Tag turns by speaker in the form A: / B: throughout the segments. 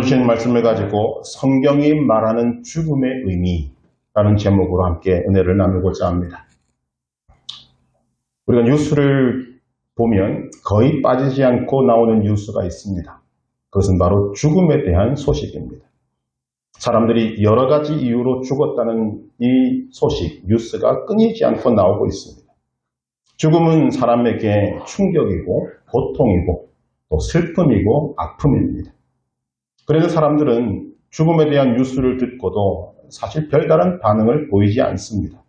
A: 오늘 주신 말씀을 가지고 성경이 말하는 죽음의 의미라는 제목으로 함께 은혜를 나누고자 합니다. 우리가 뉴스를 보면 거의 빠지지 않고 나오는 뉴스가 있습니다. 그것은 바로 죽음에 대한 소식입니다. 사람들이 여러 가지 이유로 죽었다는 이 소식, 뉴스가 끊이지 않고 나오고 있습니다. 죽음은 사람에게 충격이고 고통이고 또 슬픔이고 아픔입니다. 그래서 사람들은 죽음에 대한 뉴스를 듣고도 사실 별다른 반응을 보이지 않습니다.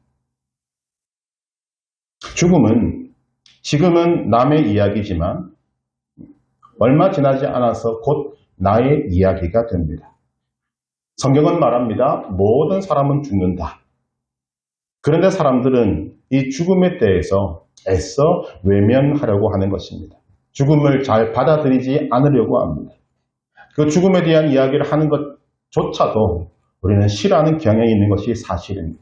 A: 죽음은 지금은 남의 이야기지만 얼마 지나지 않아서 곧 나의 이야기가 됩니다. 성경은 말합니다. 모든 사람은 죽는다. 그런데 사람들은 이 죽음에 대해서 애써 외면하려고 하는 것입니다. 죽음을 잘 받아들이지 않으려고 합니다. 그 죽음에 대한 이야기를 하는 것조차도 우리는 싫어하는 경향이 있는 것이 사실입니다.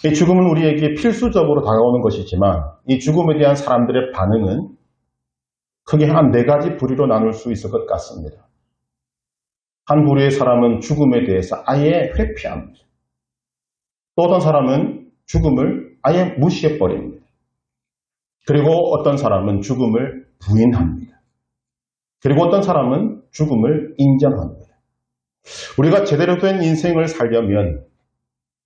A: 이 죽음은 우리에게 필수적으로 다가오는 것이지만 이 죽음에 대한 사람들의 반응은 크게 한 4가지 부류로 나눌 수 있을 것 같습니다. 한 부류의 사람은 죽음에 대해서 아예 회피합니다. 또 어떤 사람은 죽음을 아예 무시해버립니다. 그리고 어떤 사람은 죽음을 부인합니다. 그리고 어떤 사람은 죽음을 인정합니다. 우리가 제대로 된 인생을 살려면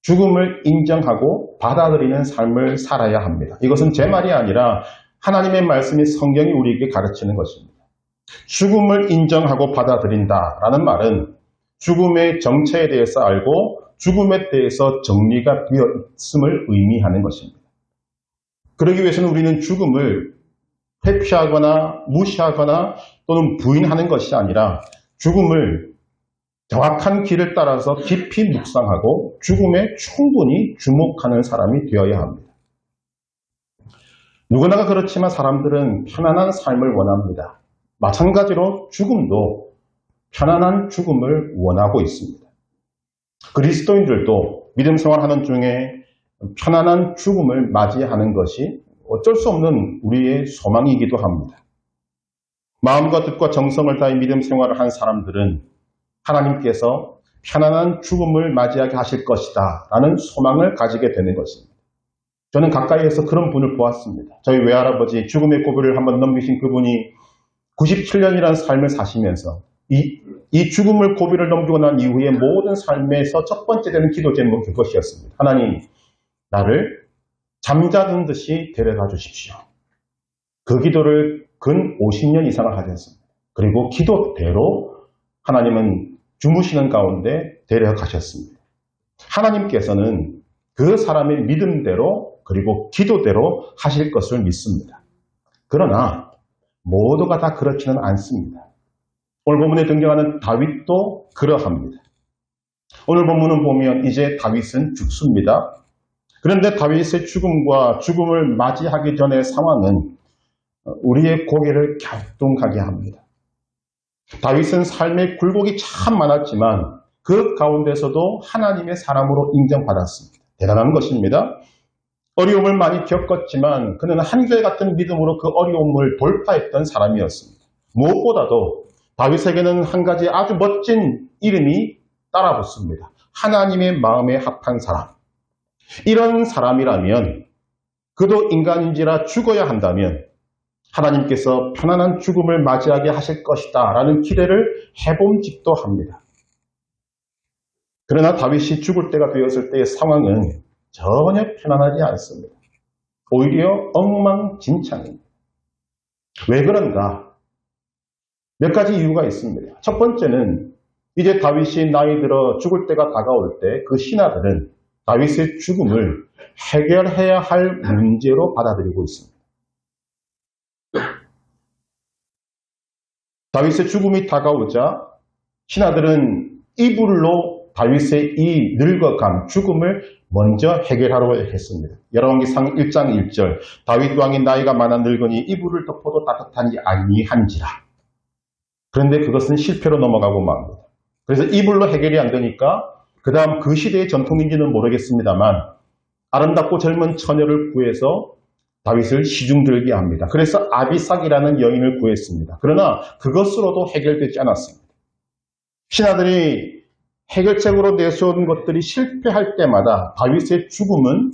A: 죽음을 인정하고 받아들이는 삶을 살아야 합니다. 이것은 제 말이 아니라 하나님의 말씀이 성경이 우리에게 가르치는 것입니다. 죽음을 인정하고 받아들인다라는 말은 죽음의 정체에 대해서 알고 죽음에 대해서 정리가 되어 있음을 의미하는 것입니다. 그러기 위해서는 우리는 죽음을 회피하거나 무시하거나 또는 부인하는 것이 아니라 죽음을 정확한 길을 따라서 깊이 묵상하고 죽음에 충분히 주목하는 사람이 되어야 합니다. 누구나가 그렇지만 사람들은 편안한 삶을 원합니다. 마찬가지로 죽음도 편안한 죽음을 원하고 있습니다. 그리스도인들도 믿음 생활하는 중에 편안한 죽음을 맞이하는 것이 어쩔 수 없는 우리의 소망이기도 합니다. 마음과 뜻과 정성을 다해 믿음 생활을 한 사람들은 하나님께서 편안한 죽음을 맞이하게 하실 것이다 라는 소망을 가지게 되는 것입니다. 저는 가까이에서 그런 분을 보았습니다. 저희 외할아버지 죽음의 고비를 한번 넘기신 그분이 97년이라는 삶을 사시면서 이 죽음을 고비를 넘기고 난 이후에 모든 삶에서 첫 번째 되는 기도 제목이 그것이었습니다. 하나님, 나를 잠자는 듯이 데려가 주십시오. 그 기도를 근 50년 이상을 하셨습니다. 그리고 기도대로 하나님은 주무시는 가운데 데려가셨습니다. 하나님께서는 그 사람의 믿음대로 그리고 기도대로 하실 것을 믿습니다. 그러나 모두가 다 그렇지는 않습니다. 오늘 본문에 등장하는 다윗도 그러합니다. 오늘 본문을 보면 이제 다윗은 죽습니다. 그런데 다윗의 죽음과 죽음을 맞이하기 전의 상황은 우리의 고개를 갸우뚱하게 합니다. 다윗은 삶의 굴곡이 참 많았지만 그 가운데서도 하나님의 사람으로 인정받았습니다. 대단한 것입니다. 어려움을 많이 겪었지만 그는 한결같은 믿음으로 그 어려움을 돌파했던 사람이었습니다. 무엇보다도 다윗에게는 한 가지 아주 멋진 이름이 따라붙습니다. 하나님의 마음에 합한 사람. 이런 사람이라면 그도 인간인지라 죽어야 한다면 하나님께서 편안한 죽음을 맞이하게 하실 것이다 라는 기대를 해봄직도 합니다. 그러나 다윗이 죽을 때가 되었을 때의 상황은 전혀 편안하지 않습니다. 오히려 엉망진창입니다. 왜 그런가? 몇 가지 이유가 있습니다. 첫 번째는 이제 다윗이 나이 들어 죽을 때가 다가올 때 그 신하들은 다윗의 죽음을 해결해야 할 문제로 받아들이고 있습니다. 다윗의 죽음이 다가오자 신하들은 이불로 다윗의 이 늙어간 죽음을 먼저 해결하려 했습니다. 열왕기상 1장 1절 다윗 왕이 나이가 많아 늙으니 이불을 덮어도 따뜻하지 아니한지라. 그런데 그것은 실패로 넘어가고 맙니다. 그래서 이불로 해결이 안 되니까 그 다음 그 시대의 전통인지는 모르겠습니다만 아름답고 젊은 처녀를 구해서 다윗을 시중들게 합니다. 그래서 아비삭이라는 여인을 구했습니다. 그러나 그것으로도 해결되지 않았습니다. 신하들이 해결책으로 내세운 것들이 실패할 때마다 다윗의 죽음은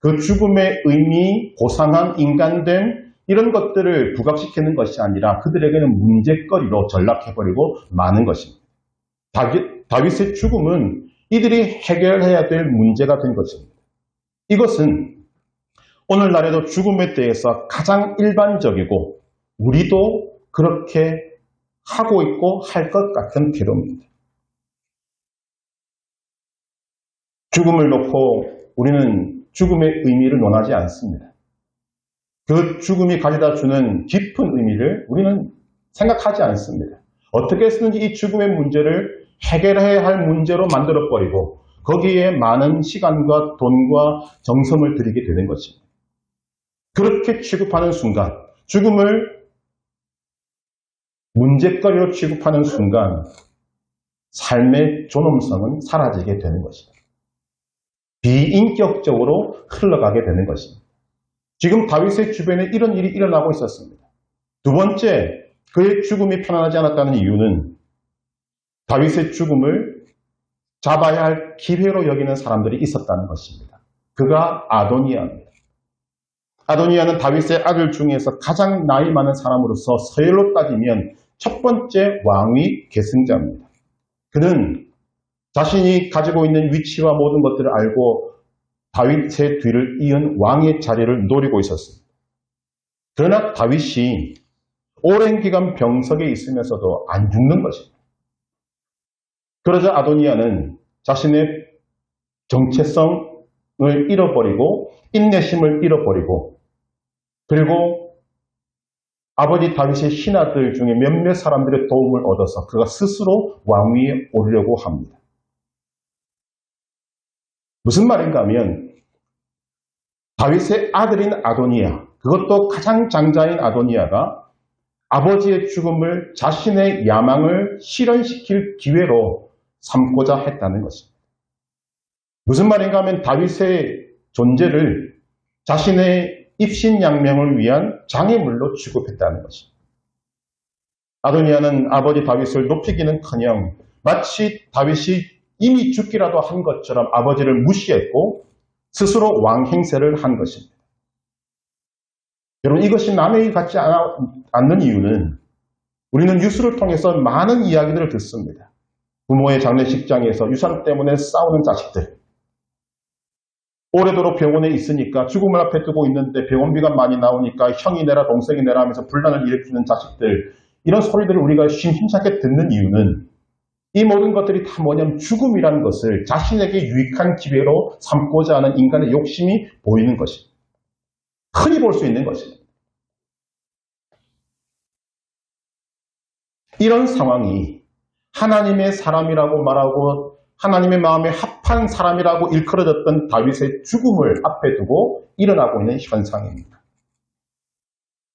A: 그 죽음의 의미, 고상한 인간됨 이런 것들을 부각시키는 것이 아니라 그들에게는 문제거리로 전락해버리고 마는 것입니다. 다윗의 죽음은 이들이 해결해야 될 문제가 된 것입니다. 이것은 오늘날에도 죽음에 대해서 가장 일반적이고 우리도 그렇게 하고 있고 할 것 같은 태도입니다. 죽음을 놓고 우리는 죽음의 의미를 논하지 않습니다. 그 죽음이 가져다 주는 깊은 의미를 우리는 생각하지 않습니다. 어떻게 해서든지 이 죽음의 문제를 해결해야 할 문제로 만들어버리고 거기에 많은 시간과 돈과 정성을 들이게 되는 것입니다. 그렇게 취급하는 순간, 죽음을 문제거리로 취급하는 순간 삶의 존엄성은 사라지게 되는 것입니다. 비인격적으로 흘러가게 되는 것입니다. 지금 다윗의 주변에 이런 일이 일어나고 있었습니다. 두 번째, 그의 죽음이 편안하지 않았다는 이유는 다윗의 죽음을 잡아야 할 기회로 여기는 사람들이 있었다는 것입니다. 그가 아도니아입니다. 아도니아는 다윗의 아들 중에서 가장 나이 많은 사람으로서 서열로 따지면 첫 번째 왕위 계승자입니다. 그는 자신이 가지고 있는 위치와 모든 것들을 알고 다윗의 뒤를 이은 왕의 자리를 노리고 있었습니다. 그러나 다윗이 오랜 기간 병석에 있으면서도 안 죽는 것입니다. 그러자 아도니아는 자신의 정체성을 잃어버리고 인내심을 잃어버리고 그리고 아버지 다윗의 신하들 중에 몇몇 사람들의 도움을 얻어서 그가 스스로 왕위에 오르려고 합니다. 무슨 말인가 하면 다윗의 아들인 아도니아, 그것도 가장 장자인 아도니아가 아버지의 죽음을 자신의 야망을 실현시킬 기회로 삼고자 했다는 것입니다. 무슨 말인가 하면 다윗의 존재를 자신의 입신양명을 위한 장애물로 취급했다는 것입니다. 아도니아는 아버지 다윗을 높이기는커녕 마치 다윗이 이미 죽기라도 한 것처럼 아버지를 무시했고 스스로 왕 행세를 한 것입니다. 여러분, 이것이 남의 일 같지 않는 이유는 우리는 뉴스를 통해서 많은 이야기들을 듣습니다. 부모의 장례식장에서 유산 때문에 싸우는 자식들, 오래도록 병원에 있으니까 죽음을 앞에 두고 있는데 병원비가 많이 나오니까 형이 내라 동생이 내라 하면서 분란을 일으키는 자식들, 이런 소리들을 우리가 심심찮게 듣는 이유는 이 모든 것들이 다 뭐냐면 죽음이라는 것을 자신에게 유익한 기회로 삼고자 하는 인간의 욕심이 보이는 것입니다. 흔히 볼 수 있는 것입니다. 이런 상황이 하나님의 사람이라고 말하고 하나님의 마음에 합한 사람이라고 일컬어졌던 다윗의 죽음을 앞에 두고 일어나고 있는 현상입니다.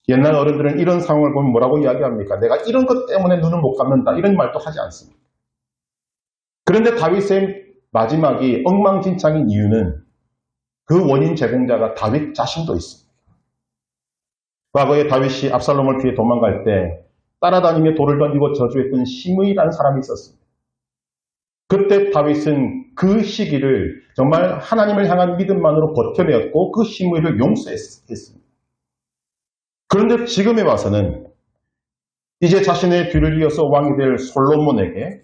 A: 옛날 어른들은 이런 상황을 보면 뭐라고 이야기합니까? 내가 이런 것 때문에 눈을 못 감는다, 이런 말도 하지 않습니다. 그런데 다윗의 마지막이 엉망진창인 이유는 그 원인 제공자가 다윗 자신도 있습니다. 과거에 다윗이 압살롬을 피해 도망갈 때 따라다니며 돌을 던지고 저주했던 시므이라는 사람이 있었습니다. 그때 다윗은 그 시기를 정말 하나님을 향한 믿음만으로 버텨내었고 그 시므이를 용서했습니다. 그런데 지금에 와서는 이제 자신의 뒤를 이어서 왕이 될 솔로몬에게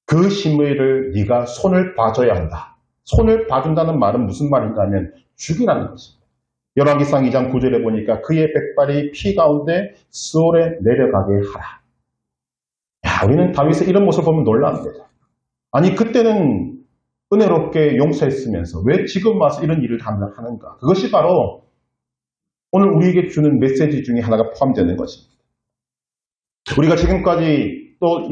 A: 그 시므이를 네가 손을 봐줘야 한다. 손을 봐준다는 말은 무슨 말인가 하면 죽이라는 것입니다. 열왕기상 2장 9절에 보니까 그의 백발이 피 가운데 수월에 내려가게 하라. 야, 우리는 다윗의 이런 모습을 보면 놀랍니다. 아니, 그때는 은혜롭게 용서했으면서 왜 지금 와서 이런 일을 하는가? 그것이 바로 오늘 우리에게 주는 메시지 중에 하나가 포함되는 것입니다. 우리가 지금까지 또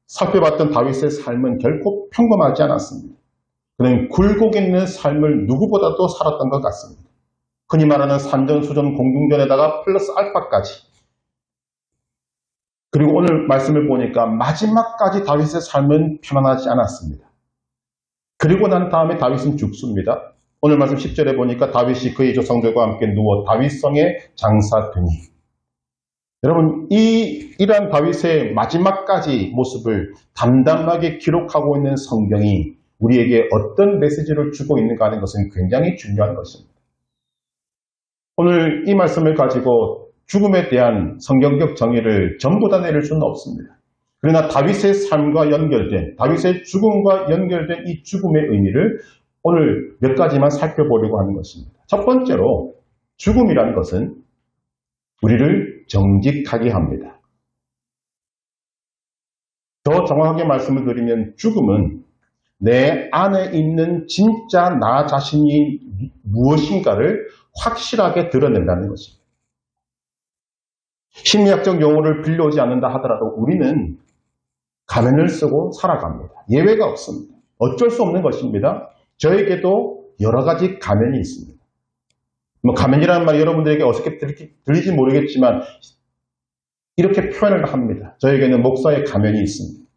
A: 살펴봤던 다윗의 삶은 결코 평범하지 않았습니다. 그는 굴곡 있는 삶을 누구보다도 살았던 것 같습니다. 흔히 말하는 산전수전 공중전에다가 플러스 알파까지. 그리고 오늘 말씀을 보니까 마지막까지 다윗의 삶은 편안하지 않았습니다. 그리고 난 다음에 다윗은 죽습니다. 오늘 말씀 10절에 보니까 다윗이 그의 조상들과 함께 누워 다윗성에 장사되니. 여러분, 이러한 다윗의 마지막까지 모습을 담담하게 기록하고 있는 성경이 우리에게 어떤 메시지를 주고 있는가 하는 것은 굉장히 중요한 것입니다. 오늘 이 말씀을 가지고 죽음에 대한 성경적 정의를 전부 다 내릴 수는 없습니다. 그러나 다윗의 삶과 연결된, 다윗의 죽음과 연결된 이 죽음의 의미를 오늘 몇 가지만 살펴보려고 하는 것입니다. 첫 번째로 죽음이라는 것은 우리를 정직하게 합니다. 더 정확하게 말씀을 드리면 죽음은 내 안에 있는 진짜 나 자신이 무엇인가를 확실하게 드러낸다는 것입니다. 심리학적 용어를 빌려오지 않는다 하더라도 우리는 가면을 쓰고 살아갑니다. 예외가 없습니다. 어쩔 수 없는 것입니다. 저에게도 여러 가지 가면이 있습니다. 가면이라는 말이 여러분들에게 어떻게 들릴지 모르겠지만 이렇게 표현을 합니다. 저에게는 목사의 가면이 있습니다.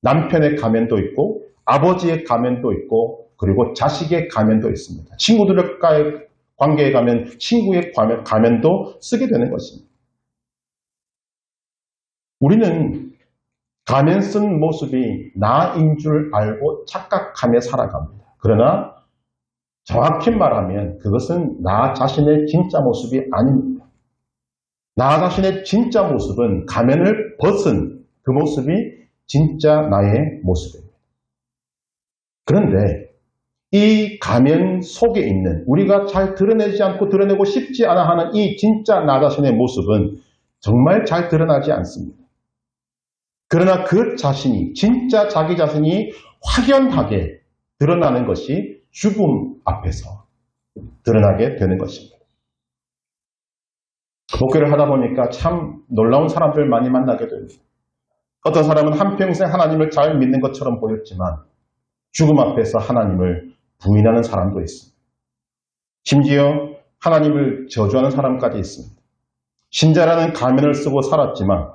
A: 남편의 가면도 있고 아버지의 가면도 있고 그리고 자식의 가면도 있습니다. 친구들과의 관계에 가면 친구의 가면도 쓰게 되는 것입니다. 우리는 가면 쓴 모습이 나인 줄 알고 착각하며 살아갑니다. 그러나 정확히 말하면 그것은 나 자신의 진짜 모습이 아닙니다. 나 자신의 진짜 모습은 가면을 벗은 그 모습이 진짜 나의 모습입니다. 그런데 이 가면 속에 있는 우리가 잘 드러내지 않고 드러내고 싶지 않아 하는 이 진짜 나 자신의 모습은 정말 잘 드러나지 않습니다. 그러나 그 자신이 진짜 자기 자신이 확연하게 드러나는 것이 죽음 앞에서 드러나게 되는 것입니다. 목회를 하다 보니까 참 놀라운 사람들 많이 만나게 됩니다. 어떤 사람은 한평생 하나님을 잘 믿는 것처럼 보였지만 죽음 앞에서 하나님을 부인하는 사람도 있습니다. 심지어 하나님을 저주하는 사람까지 있습니다. 신자라는 가면을 쓰고 살았지만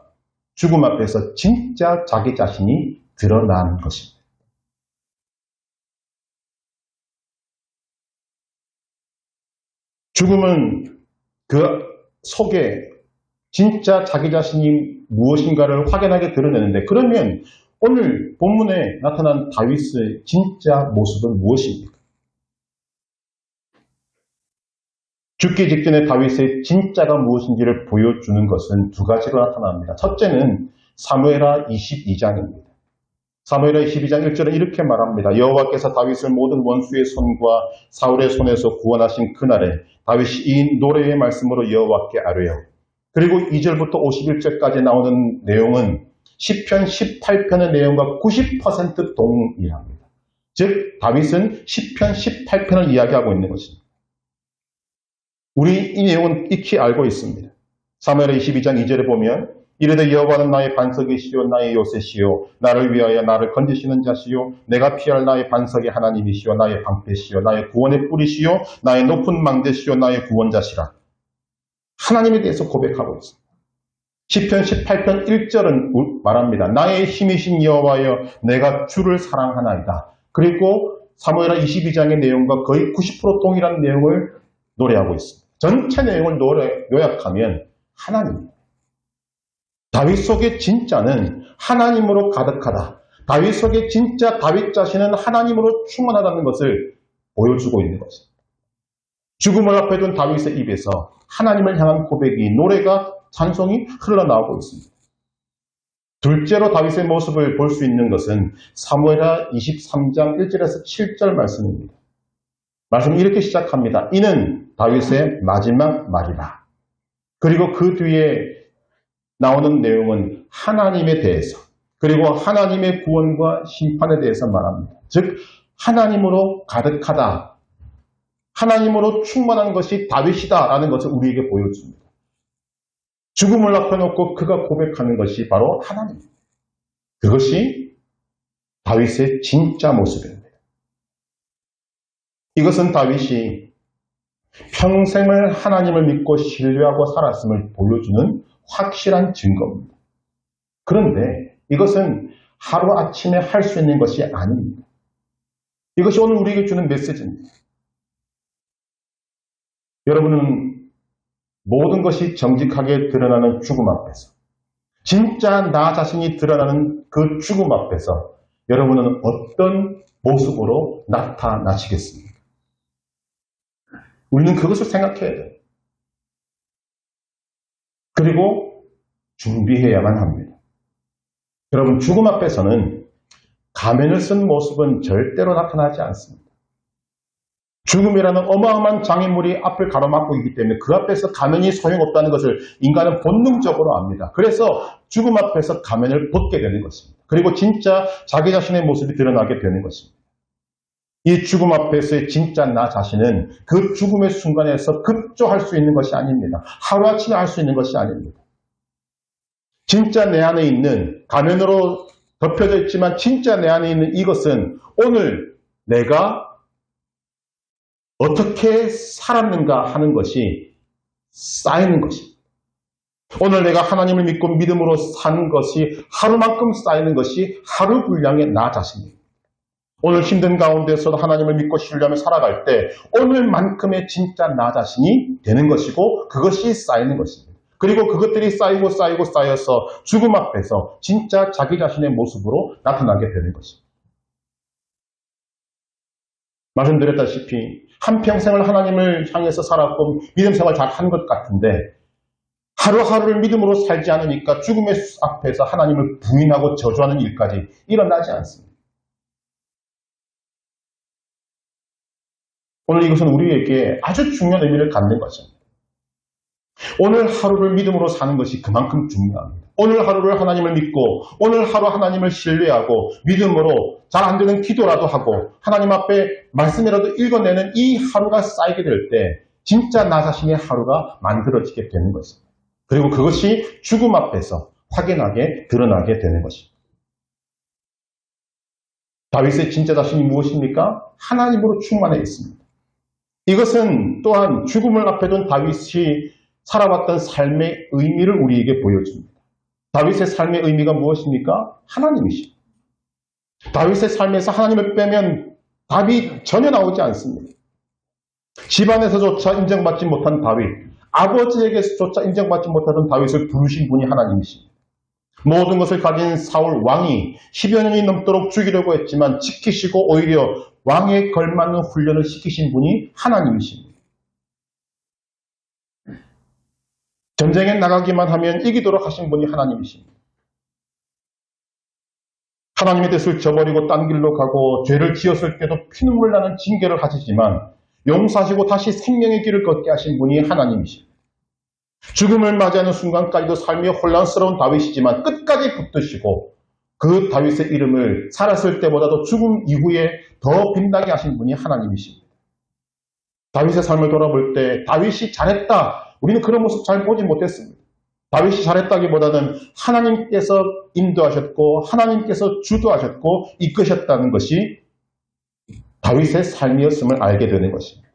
A: 죽음 앞에서 진짜 자기 자신이 드러나는 것입니다. 죽음은 그 속에 진짜 자기 자신이 무엇인가를 확연하게 드러내는데 그러면 오늘 본문에 나타난 다윗의 진짜 모습은 무엇입니까? 죽기 직전에 다윗의 진짜가 무엇인지를 보여주는 것은 두 가지로 나타납니다. 첫째는 사무엘하 22장입니다. 사무엘하 22장 1절은 이렇게 말합니다. 여호와께서 다윗을 모든 원수의 손과 사울의 손에서 구원하신 그날에 다윗이 이 노래의 말씀으로 여호와께 아뢰어. 그리고 2절부터 51절까지 나오는 내용은 시편 18편의 내용과 90% 동일합니다. 즉 다윗은 시편 18편을 이야기하고 있는 것입니다. 우리 이 내용은 익히 알고 있습니다. 사무엘하 22장 2절에 보면 이르되 여호와는 나의 반석이시요 나의 요새시요 나를 위하여 나를 건지시는 자시요 내가 피할 나의 반석의 하나님이시요 나의 방패시요 나의 구원의 뿌리시요 나의 높은 망대시요 나의 구원자시라. 하나님에 대해서 고백하고 있습니다. 시편 18편 1절은 말합니다. 나의 힘이신 여호와여 내가 주를 사랑하나이다. 그리고 사무엘하 22장의 내용과 거의 90% 동일한 내용을 노래하고 있습니다. 전체 내용을 요약하면 하나님입니다. 다윗 속의 진짜는 하나님으로 가득하다. 다윗 속의 진짜 다윗 자신은 하나님으로 충만하다는 것을 보여주고 있는 것입니다. 죽음을 앞에 둔 다윗의 입에서 하나님을 향한 고백이 노래가 찬송이 흘러나오고 있습니다. 둘째로 다윗의 모습을 볼 수 있는 것은 사무엘하 23장 1절에서 7절 말씀입니다. 말씀은 이렇게 시작합니다. 이는 다윗의 마지막 말이라. 그리고 그 뒤에 나오는 내용은 하나님에 대해서 그리고 하나님의 구원과 심판에 대해서 말합니다. 즉 하나님으로 가득하다. 하나님으로 충만한 것이 다윗이다라는 것을 우리에게 보여줍니다. 죽음을 앞에 놓고 그가 고백하는 것이 바로 하나님입니다. 그것이 다윗의 진짜 모습입니다. 이것은 다윗이 평생을 하나님을 믿고 신뢰하고 살았음을 보여주는 확실한 증거입니다. 그런데 이것은 하루아침에 할 수 있는 것이 아닙니다. 이것이 오늘 우리에게 주는 메시지입니다. 여러분은 모든 것이 정직하게 드러나는 죽음 앞에서, 진짜 나 자신이 드러나는 그 죽음 앞에서 여러분은 어떤 모습으로 나타나시겠습니까? 우리는 그것을 생각해야 돼요. 그리고 준비해야만 합니다. 여러분, 죽음 앞에서는 가면을 쓴 모습은 절대로 나타나지 않습니다. 죽음이라는 어마어마한 장애물이 앞을 가로막고 있기 때문에 그 앞에서 가면이 소용없다는 것을 인간은 본능적으로 압니다. 그래서 죽음 앞에서 가면을 벗게 되는 것입니다. 그리고 진짜 자기 자신의 모습이 드러나게 되는 것입니다. 이 죽음 앞에서의 진짜 나 자신은 그 죽음의 순간에서 급조할 수 있는 것이 아닙니다. 하루아침에 할 수 있는 것이 아닙니다. 진짜 내 안에 있는, 가면으로 덮여져 있지만 진짜 내 안에 있는 이것은 오늘 내가 어떻게 살았는가 하는 것이 쌓이는 것입니다. 오늘 내가 하나님을 믿고 믿음으로 산 것이 하루만큼 쌓이는 것이 하루 분량의 나 자신입니다. 오늘 힘든 가운데서도 하나님을 믿고 신뢰하며 살아갈 때 오늘만큼의 진짜 나 자신이 되는 것이고 그것이 쌓이는 것입니다. 그리고 그것들이 쌓이고 쌓여서 죽음 앞에서 진짜 자기 자신의 모습으로 나타나게 되는 것입니다. 말씀드렸다시피 한평생을 하나님을 향해서 살았고 믿음 생활 잘 한 것 같은데 하루하루를 믿음으로 살지 않으니까 죽음의 앞에서 하나님을 부인하고 저주하는 일까지 일어나지 않습니다. 오늘 이것은 우리에게 아주 중요한 의미를 갖는 것입니다. 오늘 하루를 믿음으로 사는 것이 그만큼 중요합니다. 오늘 하루를 하나님을 믿고 오늘 하루 하나님을 신뢰하고 믿음으로 잘 안 되는 기도라도 하고 하나님 앞에 말씀이라도 읽어내는 이 하루가 쌓이게 될 때 진짜 나 자신의 하루가 만들어지게 되는 것입니다. 그리고 그것이 죽음 앞에서 확연하게 드러나게 되는 것입니다. 다윗의 진짜 자신이 무엇입니까? 하나님으로 충만해 있습니다. 이것은 또한 죽음을 앞에 둔 다윗이 살아왔던 삶의 의미를 우리에게 보여줍니다. 다윗의 삶의 의미가 무엇입니까? 하나님이십니다. 다윗의 삶에서 하나님을 빼면 답이 전혀 나오지 않습니다. 집안에서조차 인정받지 못한 다윗, 아버지에게서조차 인정받지 못하던 다윗을 부르신 분이 하나님이십니다. 모든 것을 가진 사울 왕이 10여 년이 넘도록 죽이려고 했지만 지키시고 오히려 왕에 걸맞는 훈련을 시키신 분이 하나님이십니다. 전쟁에 나가기만 하면 이기도록 하신 분이 하나님이십니다. 하나님의 뜻을 저버리고 딴 길로 가고 죄를 지었을 때도 피눈물 나는 징계를 하시지만 용서하시고 다시 생명의 길을 걷게 하신 분이 하나님이십니다. 죽음을 맞이하는 순간까지도 삶이 혼란스러운 다윗이지만 끝까지 붙드시고 그 다윗의 이름을 살았을 때보다도 죽음 이후에 더 빛나게 하신 분이 하나님이십니다. 다윗의 삶을 돌아볼 때 다윗이 잘했다. 우리는 그런 모습 잘 보지 못했습니다. 다윗이 잘했다기보다는 하나님께서 인도하셨고 하나님께서 주도하셨고 이끄셨다는 것이 다윗의 삶이었음을 알게 되는 것입니다.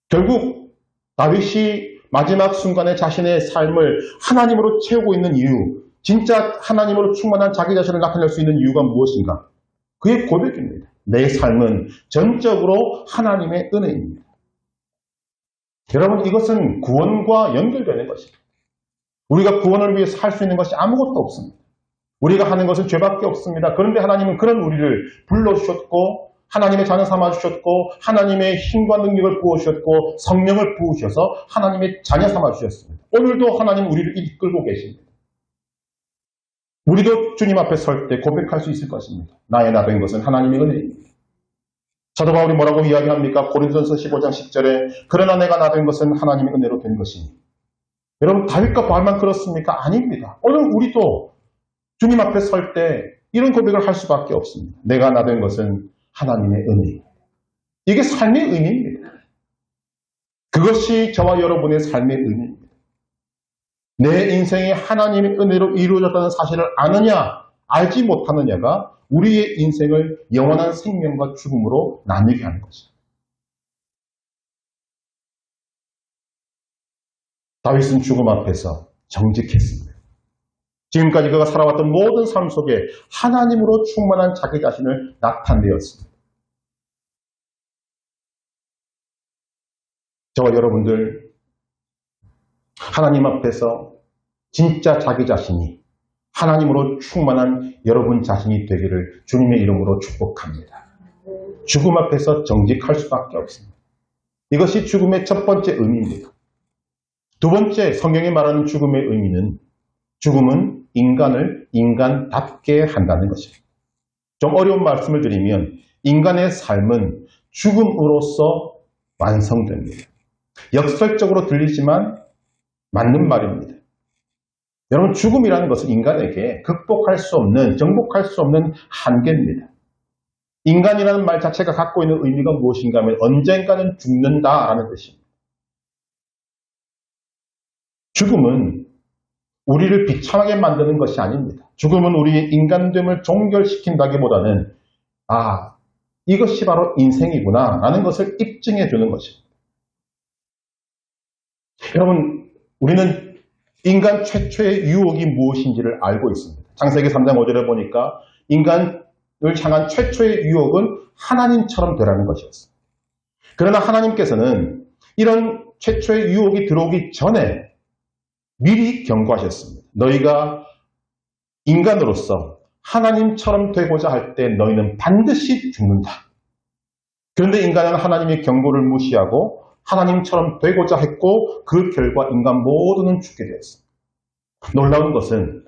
A: 결국 다윗이 마지막 순간에 자신의 삶을 하나님으로 채우고 있는 이유, 진짜 하나님으로 충만한 자기 자신을 나타낼 수 있는 이유가 무엇인가? 그의 고백입니다. 내 삶은 전적으로 하나님의 은혜입니다. 여러분, 이것은 구원과 연결되는 것입니다. 우리가 구원을 위해서 할 수 있는 것이 아무것도 없습니다. 우리가 하는 것은 죄밖에 없습니다. 그런데 하나님은 그런 우리를 불러주셨고 하나님의 자녀 삼아주셨고 하나님의 힘과 능력을 부어주셨고 성령을 부으셔서 하나님의 자녀 삼아주셨습니다. 오늘도 하나님 우리를 이끌고 계십니다. 우리도 주님 앞에 설 때 고백할 수 있을 것입니다. 나의 나 된 것은 하나님의 은혜입니다. 사도 바울이 뭐라고 이야기합니까? 고린도전서 15장 10절에 그러나 내가 나 된 것은 하나님의 은혜로 된 것이니. 여러분, 다윗과 바울만 그렇습니까? 아닙니다. 오늘 우리도 주님 앞에 설 때 이런 고백을 할 수밖에 없습니다. 내가 나 된 것은 하나님의 은혜입니다. 이게 삶의 의미입니다. 그것이 저와 여러분의 삶의 의미입니다. 내 인생이 하나님의 은혜로 이루어졌다는 사실을 아느냐, 알지 못하느냐가 우리의 인생을 영원한 생명과 죽음으로 나뉘게 하는 것입니다. 다윗은 죽음 앞에서 정직했습니다. 지금까지 그가 살아왔던 모든 삶 속에 하나님으로 충만한 자기 자신을 나타내었습니다. 저와 여러분들 하나님 앞에서 진짜 자기 자신이 하나님으로 충만한 여러분 자신이 되기를 주님의 이름으로 축복합니다. 죽음 앞에서 정직할 수밖에 없습니다. 이것이 죽음의 첫 번째 의미입니다. 두 번째, 성경이 말하는 죽음의 의미는 죽음은 인간을 인간답게 한다는 것입니다. 좀 어려운 말씀을 드리면 인간의 삶은 죽음으로써 완성됩니다. 역설적으로 들리지만 맞는 말입니다. 여러분, 죽음이라는 것은 인간에게 극복할 수 없는, 정복할 수 없는 한계입니다. 인간이라는 말 자체가 갖고 있는 의미가 무엇인가 하면 언젠가는 죽는다라는 뜻입니다. 죽음은 우리를 비참하게 만드는 것이 아닙니다. 죽음은 우리의 인간됨을 종결시킨다기보다는 이것이 바로 인생이구나 라는 것을 입증해 주는 것입니다. 여러분, 우리는 인간 최초의 유혹이 무엇인지를 알고 있습니다. 창세기 3장 5절에 보니까 인간을 향한 최초의 유혹은 하나님처럼 되라는 것이었습니다. 그러나 하나님께서는 이런 최초의 유혹이 들어오기 전에 미리 경고하셨습니다. 너희가 인간으로서 하나님처럼 되고자 할 때 너희는 반드시 죽는다. 그런데 인간은 하나님의 경고를 무시하고 하나님처럼 되고자 했고 그 결과 인간 모두는 죽게 되었습니다. 놀라운 것은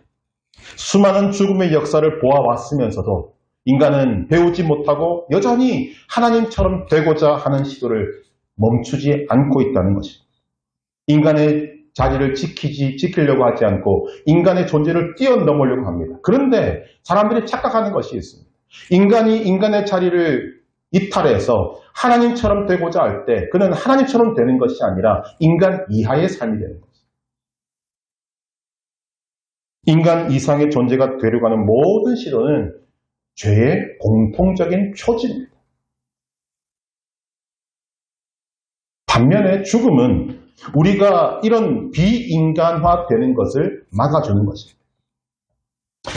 A: 수많은 죽음의 역사를 보아왔으면서도 인간은 배우지 못하고 여전히 하나님처럼 되고자 하는 시도를 멈추지 않고 있다는 것입니다. 인간의 자리를 지키려고 하지 않고 인간의 존재를 뛰어넘으려고 합니다. 그런데 사람들이 착각하는 것이 있습니다. 인간이 인간의 자리를 이탈해서 하나님처럼 되고자 할 때 그는 하나님처럼 되는 것이 아니라 인간 이하의 삶이 되는 것입니다. 인간 이상의 존재가 되려고 하는 모든 시도는 죄의 공통적인 표지입니다. 반면에 죽음은 우리가 이런 비인간화되는 것을 막아주는 것입니다.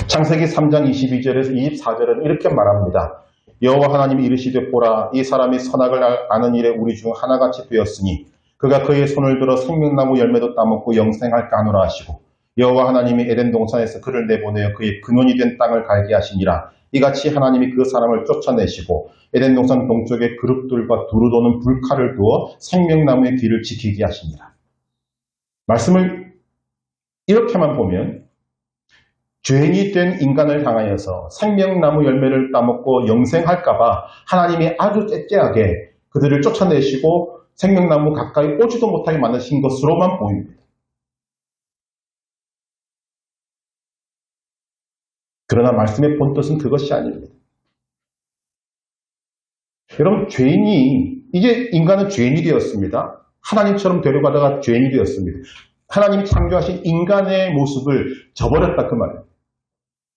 A: 창세기 3장 22절에서 24절은 이렇게 말합니다. 여호와 하나님이 이르시되 보라 이 사람이 선악을 아는 일에 우리 중 하나같이 되었으니 그가 그의 손을 들어 생명나무 열매도 따먹고 영생할까 하노라 하시고 여호와 하나님이 에덴 동산에서 그를 내보내어 그의 근원이 된 땅을 갈게 하시니라. 이같이 하나님이 그 사람을 쫓아내시고 에덴 동산 동쪽에 그룹들과 두루 도는 불칼을 두어 생명나무의 길을 지키게 하시니라. 말씀을 이렇게만 보면 죄인이 된 인간을 향하여서 생명나무 열매를 따먹고 영생할까봐 하나님이 아주 째째하게 그들을 쫓아내시고 생명나무 가까이 오지도 못하게 만드신 것으로만 보입니다. 그러나 말씀의 본뜻은 그것이 아닙니다. 여러분, 이제 인간은 죄인이 되었습니다. 하나님처럼 되려가다가 죄인이 되었습니다. 하나님이 창조하신 인간의 모습을 저버렸다 그 말이에요.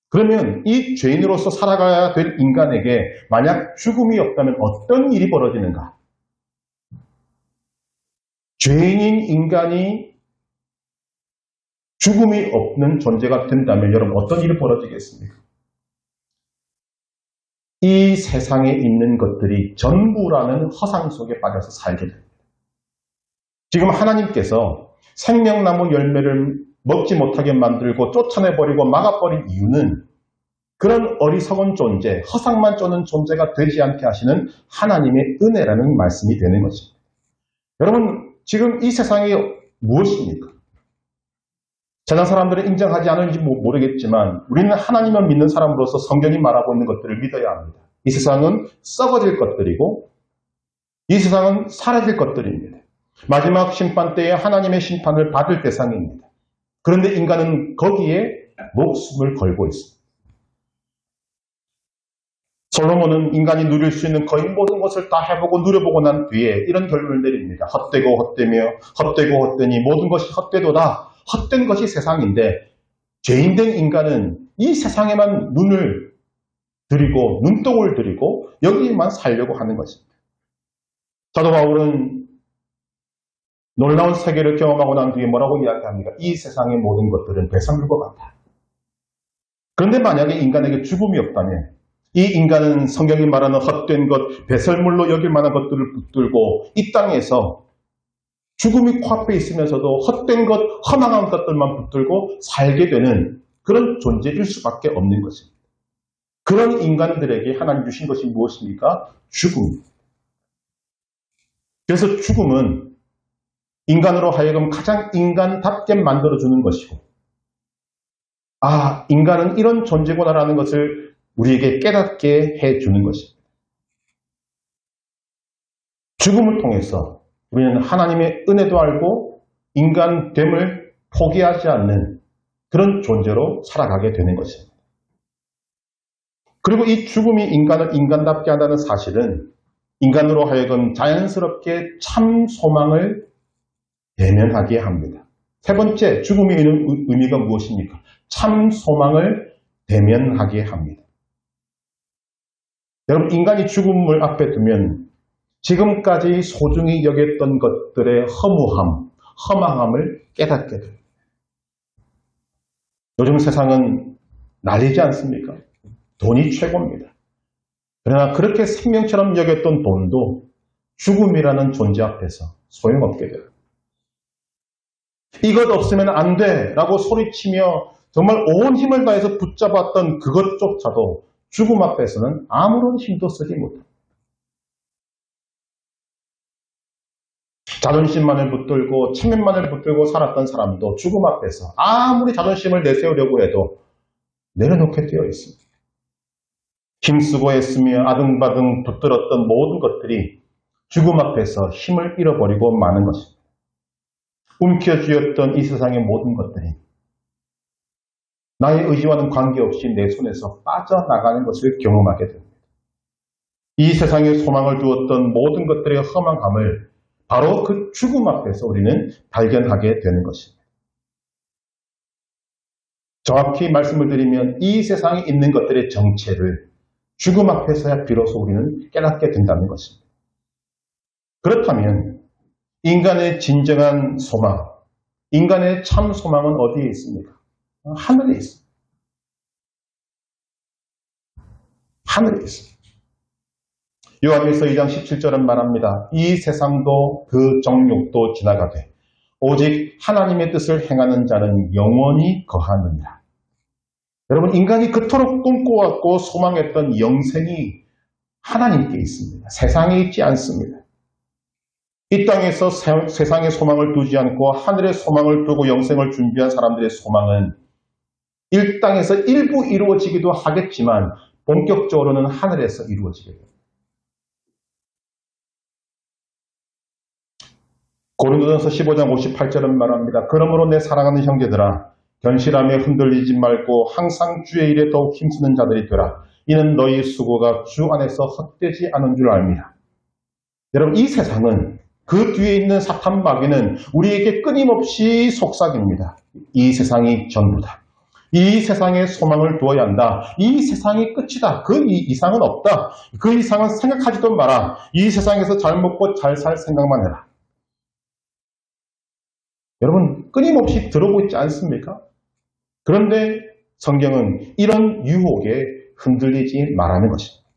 A: 그러면 이 죄인으로서 살아가야 될 인간에게 만약 죽음이 없다면 어떤 일이 벌어지는가? 죄인인 인간이 죽음이 없는 존재가 된다면 여러분 어떤 일이 벌어지겠습니까? 이 세상에 있는 것들이 전부라는 허상 속에 빠져서 살게 됩니다. 지금 하나님께서 생명나무 열매를 먹지 못하게 만들고 쫓아내버리고 막아버린 이유는 그런 어리석은 존재, 허상만 쫓는 존재가 되지 않게 하시는 하나님의 은혜라는 말씀이 되는 것입니다. 여러분, 지금 이 세상이 무엇입니까? 세상 사람들은 인정하지 않을지 모르겠지만 우리는 하나님을 믿는 사람으로서 성경이 말하고 있는 것들을 믿어야 합니다. 이 세상은 썩어질 것들이고 이 세상은 사라질 것들입니다. 마지막 심판 때에 하나님의 심판을 받을 대상입니다. 그런데 인간은 거기에 목숨을 걸고 있습니다. 솔로몬은 인간이 누릴 수 있는 거의 모든 것을 다 해보고 누려보고 난 뒤에 이런 결론을 내립니다. 헛되고 헛되며 헛되고 헛되니 모든 것이 헛되도다. 헛된 것이 세상인데 죄인된 인간은 이 세상에만 눈을 들이고 눈독을 들이고 여기에만 살려고 하는 것입니다. 사도 바울은 놀라운 세계를 경험하고 난 뒤에 뭐라고 이야기합니까? 이 세상의 모든 것들은 배설물과 같다. 그런데 만약에 인간에게 죽음이 없다면 이 인간은 성경이 말하는 헛된 것, 배설물로 여길 만한 것들을 붙들고 이 땅에서 죽음이 코앞에 있으면서도 헛된 것, 허망한 것들만 붙들고 살게 되는 그런 존재일 수밖에 없는 것입니다. 그런 인간들에게 하나님 주신 것이 무엇입니까? 죽음입니다. 그래서 죽음은 인간으로 하여금 가장 인간답게 만들어주는 것이고, 인간은 이런 존재구나라는 것을 우리에게 깨닫게 해주는 것입니다. 죽음을 통해서 우리는 하나님의 은혜도 알고 인간됨을 포기하지 않는 그런 존재로 살아가게 되는 것입니다. 그리고 이 죽음이 인간을 인간답게 한다는 사실은 인간으로 하여금 자연스럽게 참 소망을 대면하게 합니다. 세 번째, 죽음이 있는 의미가 무엇입니까? 참 소망을 대면하게 합니다. 여러분, 인간이 죽음을 앞에 두면 지금까지 소중히 여겼던 것들의 허무함, 허망함을 깨닫게 됩니다. 요즘 세상은 난리지 않습니까? 돈이 최고입니다. 그러나 그렇게 생명처럼 여겼던 돈도 죽음이라는 존재 앞에서 소용없게 돼요. 이것 없으면 안 돼 라고 소리치며 정말 온 힘을 다해서 붙잡았던 그것조차도 죽음 앞에서는 아무런 힘도 쓰지 못합니다. 자존심만을 붙들고 체면만을 붙들고 살았던 사람도 죽음 앞에서 아무리 자존심을 내세우려고 해도 내려놓게 되어 있습니다. 힘쓰고 애쓰며 아등바등 붙들었던 모든 것들이 죽음 앞에서 힘을 잃어버리고 마는 것입니다. 움켜쥐었던 이 세상의 모든 것들이 나의 의지와는 관계없이 내 손에서 빠져나가는 것을 경험하게 됩니다. 이 세상에 소망을 두었던 모든 것들의 허망함을 바로 그 죽음 앞에서 우리는 발견하게 되는 것입니다. 정확히 말씀을 드리면 이 세상에 있는 것들의 정체를 죽음 앞에서야 비로소 우리는 깨닫게 된다는 것입니다. 그렇다면 인간의 진정한 소망, 인간의 참 소망은 어디에 있습니까? 하늘에 있습니다. 하늘에 있습니다. 요한일서 2장 17절은 말합니다. 이 세상도 그 정욕도 지나가되 오직 하나님의 뜻을 행하는 자는 영원히 거하느니라. 여러분, 인간이 그토록 꿈꿔왔고 소망했던 영생이 하나님께 있습니다. 세상에 있지 않습니다. 이 땅에서 세상의 소망을 두지 않고 하늘의 소망을 두고 영생을 준비한 사람들의 소망은 이 땅에서 일부 이루어지기도 하겠지만 본격적으로는 하늘에서 이루어지게 됩니다. 고린도전서 15장 58절은 말합니다. 그러므로 내 사랑하는 형제들아 견실하며 흔들리지 말고 항상 주의 일에 더욱 힘쓰는 자들이 되라. 이는 너희 수고가 주 안에서 헛되지 않은 줄 압니다. 여러분, 이 세상은 그 뒤에 있는 사탄 마귀는 우리에게 끊임없이 속삭입니다. 이 세상이 전부다. 이 세상에 소망을 두어야 한다. 이 세상이 끝이다. 그 이상은 없다. 그 이상은 생각하지도 마라. 이 세상에서 잘 먹고 잘 살 생각만 해라. 여러분, 끊임없이 들어오고 있지 않습니까? 그런데 성경은 이런 유혹에 흔들리지 말라는 것입니다.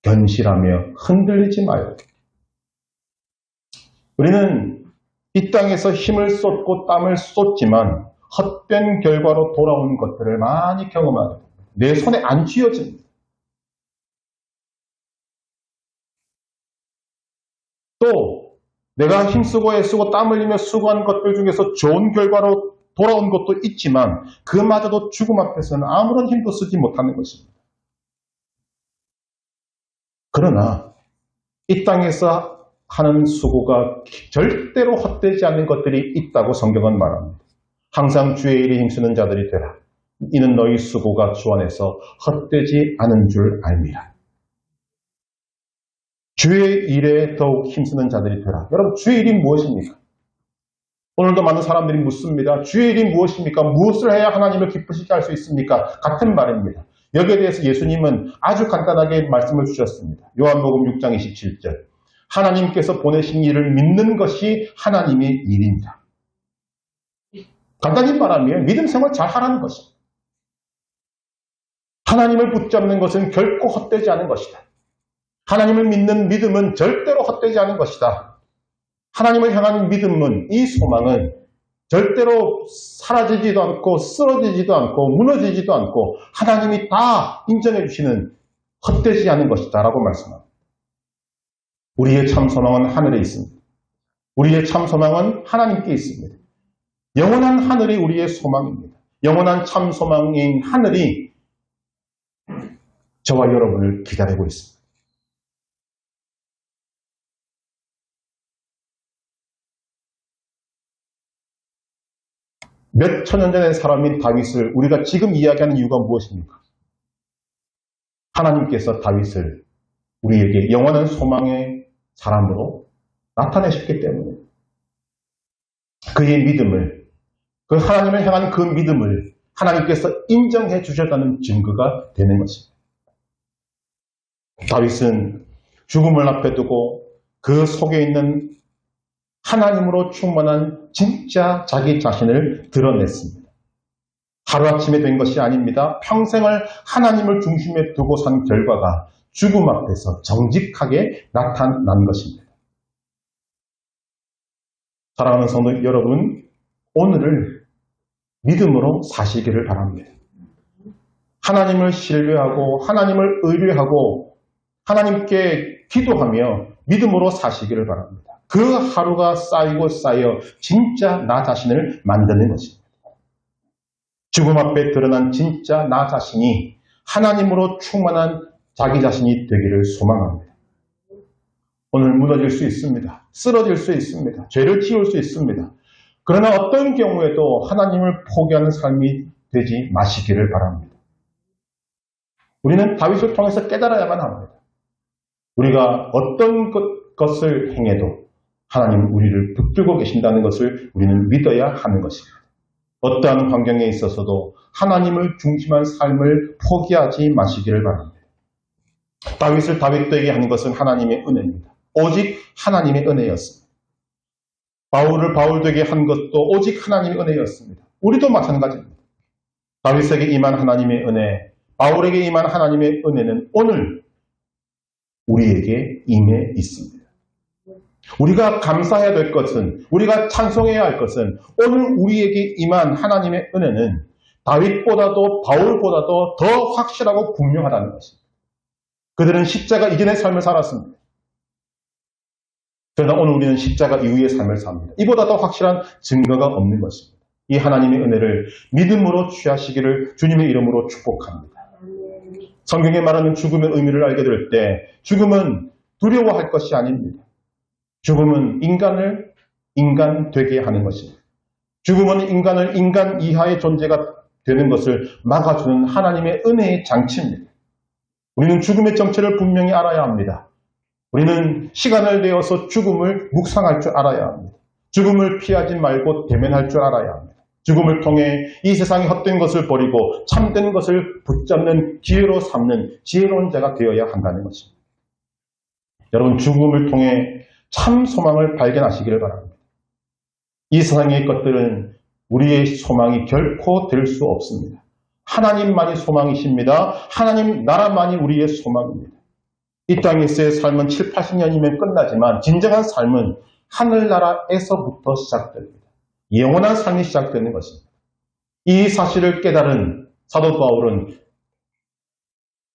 A: 견실하며 흔들리지 마요. 우리는 이 땅에서 힘을 쏟고 땀을 쏟지만 헛된 결과로 돌아오는 것들을 많이 경험하게 됩니다. 내 손에 안 쥐어집니다. 또 내가 힘쓰고 애쓰고 땀 흘리며 수고한 것들 중에서 좋은 결과로 돌아온 것도 있지만 그마저도 죽음 앞에서는 아무런 힘도 쓰지 못하는 것입니다. 그러나 이 땅에서 하는 수고가 절대로 헛되지 않는 것들이 있다고 성경은 말합니다. 항상 주의 일에 힘쓰는 자들이 되라. 이는 너희 수고가 주 안에서 헛되지 않은 줄 알미라. 주의 일에 더욱 힘쓰는 자들이 되라. 여러분, 주의 일이 무엇입니까? 오늘도 많은 사람들이 묻습니다. 주의 일이 무엇입니까? 무엇을 해야 하나님을 기쁘시게 할 수 있습니까? 같은 말입니다. 여기에 대해서 예수님은 아주 간단하게 말씀을 주셨습니다. 요한복음 6장 27절. 하나님께서 보내신 일을 믿는 것이 하나님의 일입니다. 간단히 말하면 믿음 생활 잘 하라는 것입니다. 하나님을 붙잡는 것은 결코 헛되지 않은 것이다. 하나님을 믿는 믿음은 절대로 헛되지 않은 것이다. 하나님을 향한 믿음은, 이 소망은 절대로 사라지지도 않고 쓰러지지도 않고 무너지지도 않고 하나님이 다 인정해 주시는 헛되지 않은 것이다 라고 말씀합니다. 우리의 참 소망은 하늘에 있습니다. 우리의 참 소망은 하나님께 있습니다. 영원한 하늘이 우리의 소망입니다. 영원한 참 소망인 하늘이 저와 여러분을 기다리고 있습니다. 몇 천년 전의 사람인 다윗을 우리가 지금 이야기하는 이유가 무엇입니까? 하나님께서 다윗을 우리에게 영원한 소망의 사람으로 나타내셨기 때문에 그의 믿음을, 그 하나님을 향한 그 믿음을 하나님께서 인정해 주셨다는 증거가 되는 것입니다. 다윗은 죽음을 앞에 두고 그 속에 있는 하나님으로 충만한 진짜 자기 자신을 드러냈습니다. 하루아침에 된 것이 아닙니다. 평생을 하나님을 중심에 두고 산 결과가 죽음 앞에서 정직하게 나타난 것입니다. 사랑하는 성도 여러분, 오늘을 믿음으로 사시기를 바랍니다. 하나님을 신뢰하고 하나님을 의뢰하고 하나님께 기도하며 믿음으로 사시기를 바랍니다. 그 하루가 쌓이고 쌓여 진짜 나 자신을 만드는 것입니다. 죽음 앞에 드러난 진짜 나 자신이 하나님으로 충만한 자기 자신이 되기를 소망합니다. 오늘 무너질 수 있습니다. 쓰러질 수 있습니다. 죄를 지을 수 있습니다. 그러나 어떤 경우에도 하나님을 포기하는 삶이 되지 마시기를 바랍니다. 우리는 다윗을 통해서 깨달아야만 합니다. 우리가 어떤 것을 행해도 하나님은 우리를 붙들고 계신다는 것을 우리는 믿어야 하는 것입니다. 어떠한 환경에 있어서도 하나님을 중심한 삶을 포기하지 마시기를 바랍니다. 다윗을 다윗 되게 한 것은 하나님의 은혜입니다. 오직 하나님의 은혜였습니다. 바울을 바울 되게 한 것도 오직 하나님의 은혜였습니다. 우리도 마찬가지입니다. 다윗에게 임한 하나님의 은혜, 바울에게 임한 하나님의 은혜는 오늘 우리에게 임해 있습니다. 우리가 감사해야 될 것은, 우리가 찬송해야 할 것은 오늘 우리에게 임한 하나님의 은혜는 다윗보다도 바울보다도 더 확실하고 분명하다는 것입니다. 그들은 십자가 이전의 삶을 살았습니다. 그러나 오늘 우리는 십자가 이후의 삶을 삽니다. 이보다 더 확실한 증거가 없는 것입니다. 이 하나님의 은혜를 믿음으로 취하시기를 주님의 이름으로 축복합니다. 성경에 말하는 죽음의 의미를 알게 될 때 죽음은 두려워할 것이 아닙니다. 죽음은 인간을 인간 되게 하는 것입니다. 죽음은 인간을 인간 이하의 존재가 되는 것을 막아주는 하나님의 은혜의 장치입니다. 우리는 죽음의 정체를 분명히 알아야 합니다. 우리는 시간을 내어서 죽음을 묵상할 줄 알아야 합니다. 죽음을 피하지 말고 대면할 줄 알아야 합니다. 죽음을 통해 이 세상의 헛된 것을 버리고 참된 것을 붙잡는 기회로 삼는 지혜로운 자가 되어야 한다는 것입니다. 여러분, 죽음을 통해 참 소망을 발견하시기를 바랍니다. 이 세상의 것들은 우리의 소망이 결코 될 수 없습니다. 하나님만이 소망이십니다. 하나님 나라만이 우리의 소망입니다. 이 땅에서의 삶은 7, 80년이면 끝나지만 진정한 삶은 하늘나라에서부터 시작됩니다. 영원한 삶이 시작되는 것입니다. 이 사실을 깨달은 사도 바울은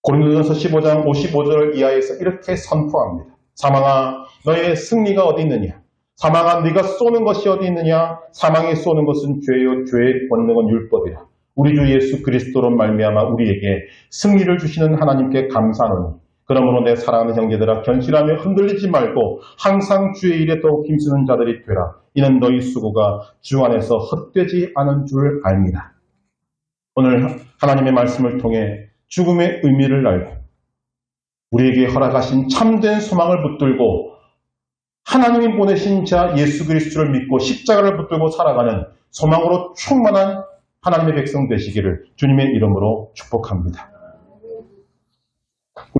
A: 고린도전서 15장 55절 이하에서 이렇게 선포합니다. 사망아, 너의 승리가 어디 있느냐? 사망아, 네가 쏘는 것이 어디 있느냐? 사망이 쏘는 것은 죄요, 죄의 권능은 율법이라. 우리 주 예수 그리스도로 말미암아 우리에게 승리를 주시는 하나님께 감사하노니 그러므로 내 사랑하는 형제들아, 견실하며 흔들리지 말고 항상 주의 일에 더욱 힘쓰는 자들이 되라. 이는 너희 수고가 주 안에서 헛되지 않은 줄 압니다. 오늘 하나님의 말씀을 통해 죽음의 의미를 알고 우리에게 허락하신 참된 소망을 붙들고 하나님이 보내신 자 예수 그리스도를 믿고 십자가를 붙들고 살아가는 소망으로 충만한 하나님의 백성 되시기를 주님의 이름으로 축복합니다.